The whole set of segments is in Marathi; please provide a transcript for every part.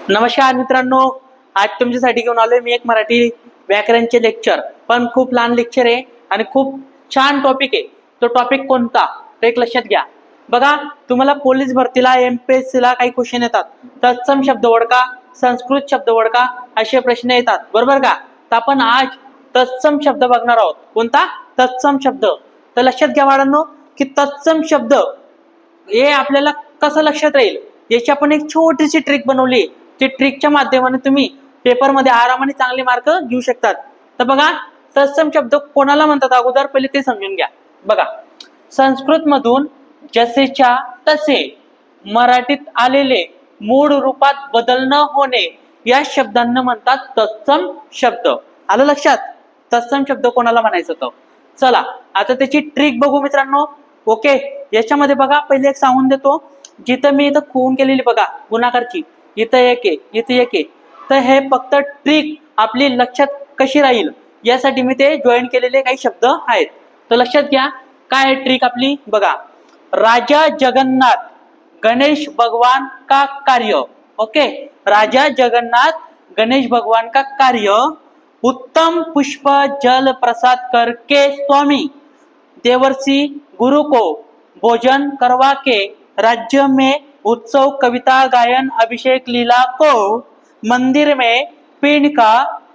नमस्कार मित्रांनो, आज तुमच्यासाठी घेऊन आलोय मी एक मराठी व्याकरणचे लेक्चर. पण खूप लहान लेक्चर आहे आणि खूप छान टॉपिक आहे. तो टॉपिक कोणता ते एक लक्षात घ्या. बघा, तुम्हाला पोलीस भरतीला MPSC ला काही क्वेश्चन येतात. तत्सम शब्द ओळखा, संस्कृत शब्द ओळखा असे प्रश्न येतात, बरोबर का? तर आपण आज तत्सम शब्द बघणार आहोत. कोणता? तत्सम शब्द. तर लक्षात घ्या बाळांनो की तत्सम शब्द हे आपल्याला कसं लक्षात राहील याची आपण एक छोटीशी ट्रिक बनवली. ती ट्रिकच्या माध्यमाने तुम्ही पेपरमध्ये आरामाने चांगले मार्क घेऊ शकतात. तर बघा, तत्सम शब्द कोणाला म्हणतात अगोदर पहिले ते समजून घ्या. बघा, संस्कृत मधून जसेच्या तसे मराठीत आलेले मूळ रूपात बदल न होणे या शब्दांना म्हणतात तत्सम शब्द. आलं लक्षात? तत्सम शब्द कोणाला म्हणायचं होतं. चला आता त्याची ट्रिक बघू मित्रांनो. ओके, याच्यामध्ये बघा पहिले एक सांगून देतो. जिथं मी इथं खून केलेली बघा गुणाकारची, इथं एक आहे, इथे एक आहे. तर हे फक्त ट्रिक आपली लक्षात कशी राहील यासाठी मी ते जॉईन केलेले काही शब्द आहेत. तर लक्षात घ्या काय आहे ट्रिक आपली. बघा, राजा जगन्नाथ गणेश भगवान का कार्य. ओके, राजा जगन्नाथ गणेश भगवान का कार्य उत्तम पुष्प जल प्रसाद करके स्वामी देवर्षि गुरु को भोजन करवा के राज्य में उत्सव कविता गायन अभिषेक लीला को मंदिर में पिंड का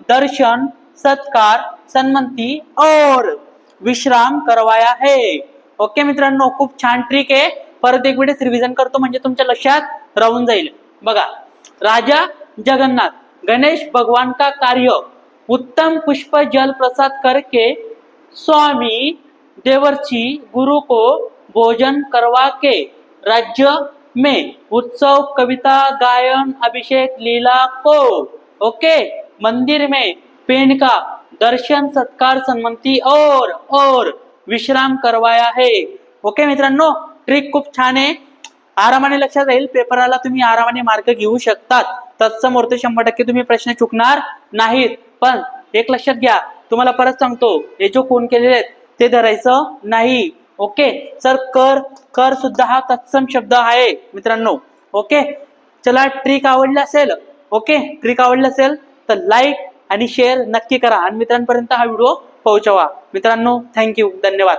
दर्शन सत्कार सन्मति और विश्राम करवाया है. ओके मित्रांनो, खूप छान ट्रिक आहे. परत एक वेळेस रिव्हिजन करतो म्हणजे तुमच्या लक्षात राहून जाईल. बघा, राजा जगन्नाथ गणेश भगवान का कार्य उत्तम पुष्प जल प्रसाद करके स्वामी देवर्षि गुरु को भोजन करवा के राज्य में उत्सव कविता गायन अभिषेक लीला को ओके मंदिर में पिंड का दर्शन सत्कार सन्मति और विश्राम करवाया है. ओके मित्रांनो, ट्रिक खूप छान आहे. आरामाने लक्षात राहील. पेपराला तुम्ही आरामाने मार्क घेऊ शकतात. तत्सम अर्थ 100% तुम्ही प्रश्न चुकणार नाहीत. पण एक लक्षात घ्या, तुम्हाला परत सांगतो, हे जो कोण केलेले आहेत ते धरायचं नाही. ओके, सर कर सुद्धा हा तत्सम शब्द आहे मित्रांनो. ओके, चला ट्रिक आवडली असेल, ओके ट्रिक आवडली असेल तर लाईक आणि शेअर नक्की करा आणि मित्रांपर्यंत हा व्हिडिओ पोहोचवा. मित्रांनो थँक्यू, धन्यवाद.